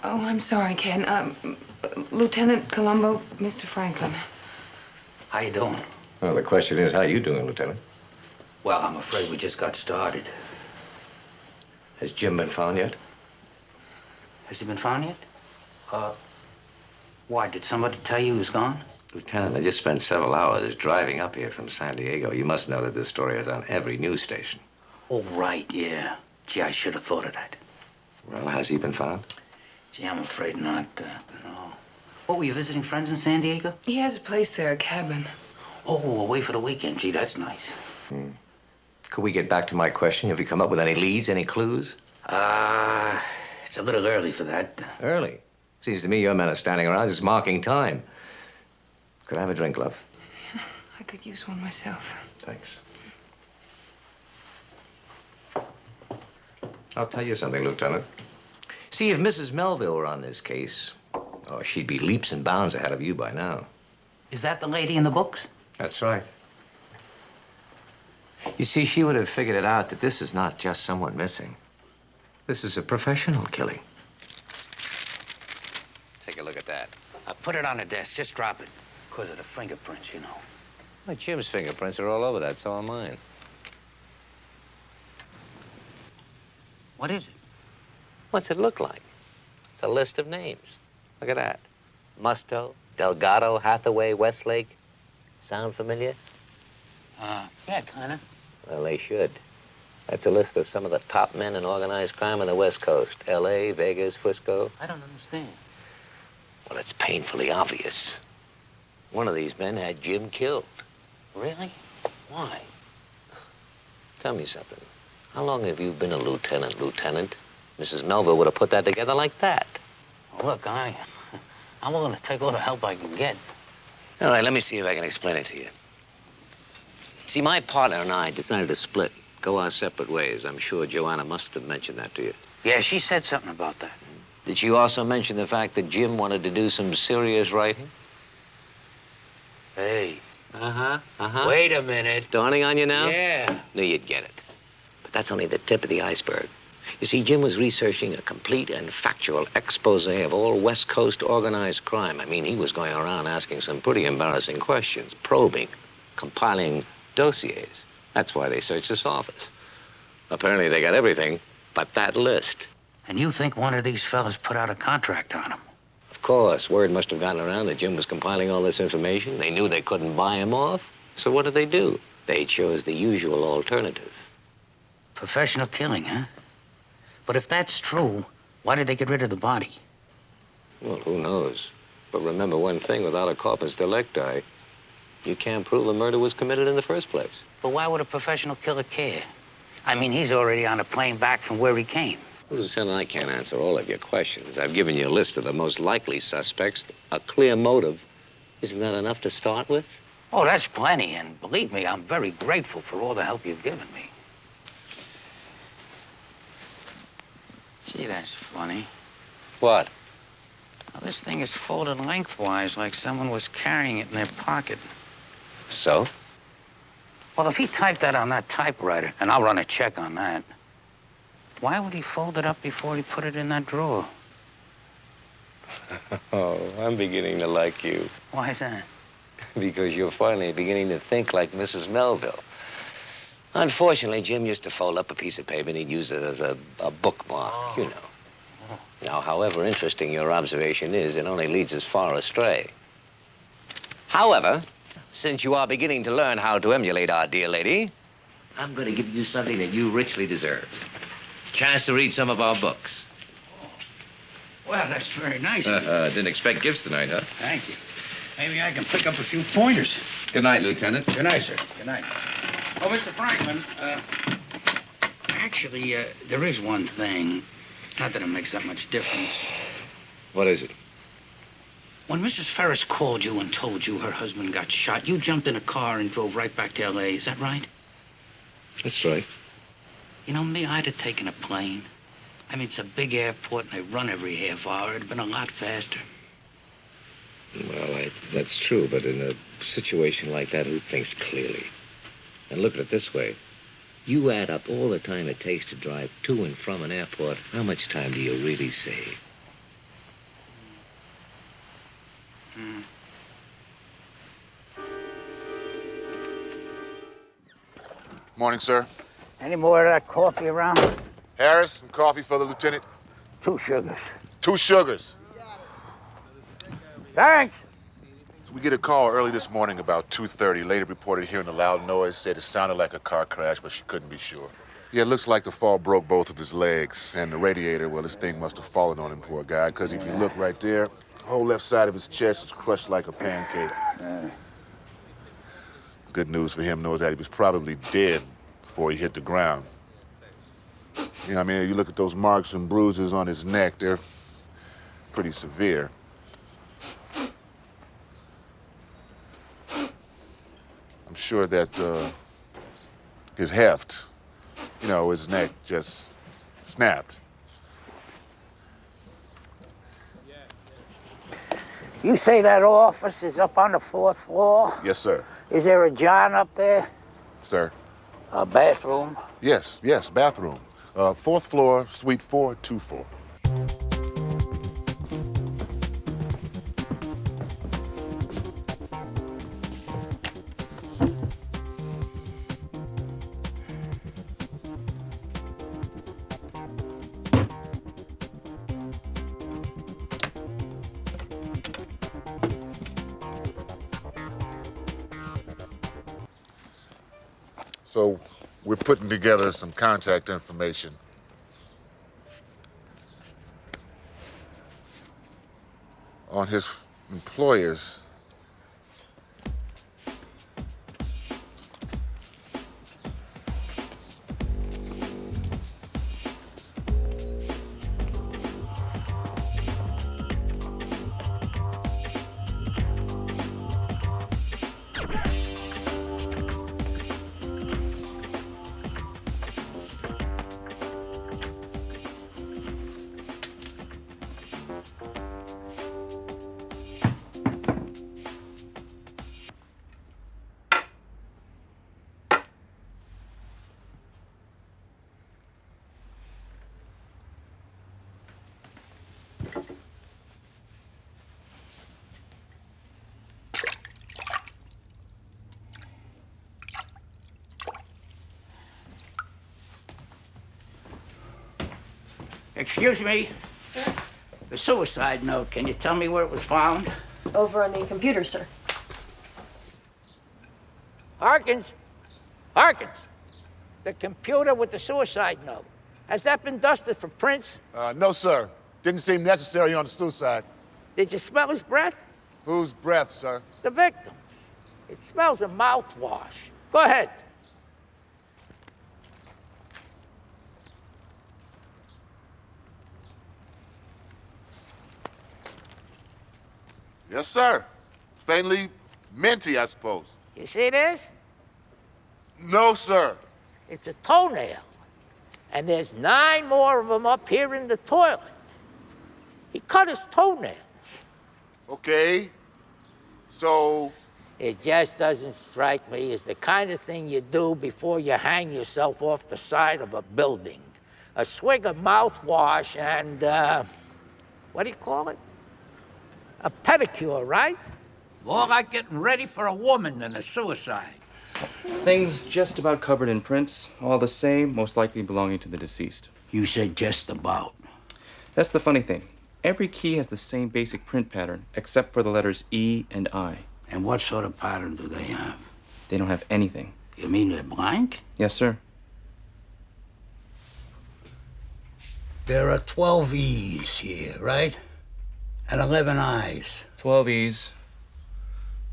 Oh, I'm sorry, Ken. Lieutenant Columbo, Mr. Franklin. How you doing? Well, the question is, how you doing, Lieutenant? Well, I'm afraid we just got started. Has Jim been found yet? Has he been found yet? Why, did somebody tell you he was gone? Lieutenant, I just spent several hours driving up here from San Diego. You must know that this story is on every news station. Oh, right, yeah. Gee, I should have thought of that. Well, has he been found? Gee, I'm afraid not, no. What, were you visiting friends in San Diego? He has a place there, a cabin. Oh, away for the weekend. Gee, that's nice. Could we get back to my question? Have you come up with any leads, any clues? It's a little early for that. Early? Seems to me your men are standing around just marking time. Could I have a drink, love? I could use one myself. Thanks. I'll tell you something, Lieutenant. See, if Mrs. Melville were on this case, oh, she'd be leaps and bounds ahead of you by now. Is that the lady in the books? That's right. You see, she would have figured it out that this is not just someone missing. This is a professional killing. Take a look at that. Put it on the desk. Just drop it. Because of the fingerprints, you know. Well, Jim's fingerprints are all over that, so are mine. What is it? What's it look like? It's a list of names. Look at that. Musto, Delgado, Hathaway, Westlake. Sound familiar? Yeah, kind of. Well, they should. That's a list of some of the top men in organized crime on the West Coast. L.A., Vegas, Frisco. I don't understand. Well, it's painfully obvious. One of these men had Jim killed. Really? Why? Tell me something. How long have you been a lieutenant, Mrs. Melville would have put that together like that. Oh, look, I'm willing to take all the help I can get. All right, let me see if I can explain it to you. See, my partner and I decided to split, go our separate ways. I'm sure Joanna must have mentioned that to you. Yeah, she said something about that. Did she also mention the fact that Jim wanted to do some serious writing? Hey. Uh-huh. Wait a minute. Dawning on you now? Yeah. Knew you'd get it. But that's only the tip of the iceberg. You see, Jim was researching a complete and factual expose of all West Coast organized crime. I mean, he was going around asking some pretty embarrassing questions, probing, compiling dossiers. That's why they searched this office. Apparently they got everything but that list. And you think one of these fellas put out a contract on him? Of course, word must have gotten around that Jim was compiling all this information. They knew they couldn't buy him off. So what did they do? They chose the usual alternative. Professional killing, huh? But if that's true, why did they get rid of the body? Well, who knows? But remember one thing, without a corpus delicti, you can't prove the murder was committed in the first place. But why would a professional killer care? I mean, he's already on a plane back from where he came. Lieutenant, I can't answer all of your questions. I've given you a list of the most likely suspects, a clear motive. Isn't that enough to start with? Oh, that's plenty, and believe me, I'm very grateful for all the help you've given me. Gee, that's funny. What? Well, this thing is folded lengthwise like someone was carrying it in their pocket. So? Well, if he typed that on that typewriter, and I'll run a check on that, why would he fold it up before he put it in that drawer? Oh, I'm beginning to like you. Why is that? Because you're finally beginning to think like Mrs. Melville. Unfortunately, Jim used to fold up a piece of paper and he'd use it as a bookmark, you know. Now, however interesting your observation is, it only leads us far astray. However, since you are beginning to learn how to emulate our dear lady, I'm going to give you something that you richly deserve. Chance to read some of our books. Well, that's very nice. Didn't expect gifts tonight, huh? Thank you. Maybe I can pick up a few pointers. Good night, Lieutenant. Good night, sir. Good night. Oh, Mr. Franklin, actually, there is one thing. Not that it makes that much difference. What is it? When Mrs. Ferris called you and told you her husband got shot, you jumped in a car and drove right back to L.A., is that right? That's right. You know, me, I'd have taken a plane. I mean, it's a big airport, and they run every half hour. It'd have been a lot faster. Well, that's true, but in a situation like that, who thinks clearly? And look at it this way. You add up all the time it takes to drive to and from an airport, how much time do you really save? Morning, sir. Any more of that coffee around? Harris, some coffee for the lieutenant. 2 sugars. 2 sugars. Thanks. So we get a call early this morning about 2:30. Later reported hearing a loud noise, said it sounded like a car crash, but she couldn't be sure. Yeah, it looks like the fall broke both of his legs, and the radiator, well, this thing must have fallen on him, poor guy, because if you look right there, the whole left side of his chest is crushed like a pancake. Good news for him knows that he was probably dead before he hit the ground. You know, I mean, you look at those marks and bruises on his neck, they're pretty severe. I'm sure that his heft, you know, his neck just snapped. You say that office is up on the 4th floor? Yes, sir. Is there a John up there? Sir? A bathroom? Yes, bathroom. 4th floor, suite 424. So we're putting together some contact information. On his employers. Excuse me? Sir? The suicide note, can you tell me where it was found? Over on the computer, sir. Harkins? Harkins! The computer with the suicide note. Has that been dusted for prints? No, sir. Didn't seem necessary on the suicide. Did you smell his breath? Whose breath, sir? The victim's. It smells of mouthwash. Go ahead. Yes, sir. Faintly minty, I suppose. You see this? No, sir. It's a toenail. And there's 9 more of them up here in the toilet. He cut his toenails. Okay. So, It just doesn't strike me as the kind of thing you do before you hang yourself off the side of a building. A swig of mouthwash and, what do you call it? A pedicure, right? More like getting ready for a woman than a suicide. Things just about covered in prints, all the same, most likely belonging to the deceased. You said just about. That's the funny thing. Every key has the same basic print pattern, except for the letters E and I. And what sort of pattern do they have? They don't have anything. You mean they're blank? Yes, sir. There are 12 E's here, right? And 11 I's. 12 E's,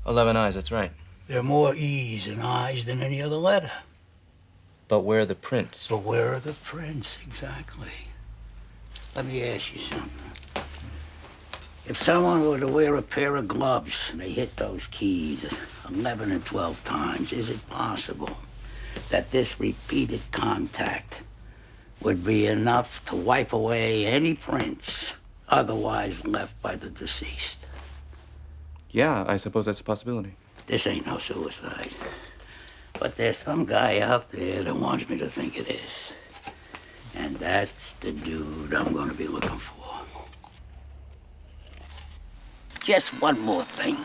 11 I's, that's right. There are more E's and I's than any other letter. But where are the prints? But where are the prints, exactly? Let me ask you something. If someone were to wear a pair of gloves and they hit those keys 11 and 12 times, is it possible that this repeated contact would be enough to wipe away any prints otherwise left by the deceased? Yeah, I suppose that's a possibility. This ain't no suicide. But there's some guy out there that wants me to think it is. And that's the dude I'm gonna be looking for. just one more thing.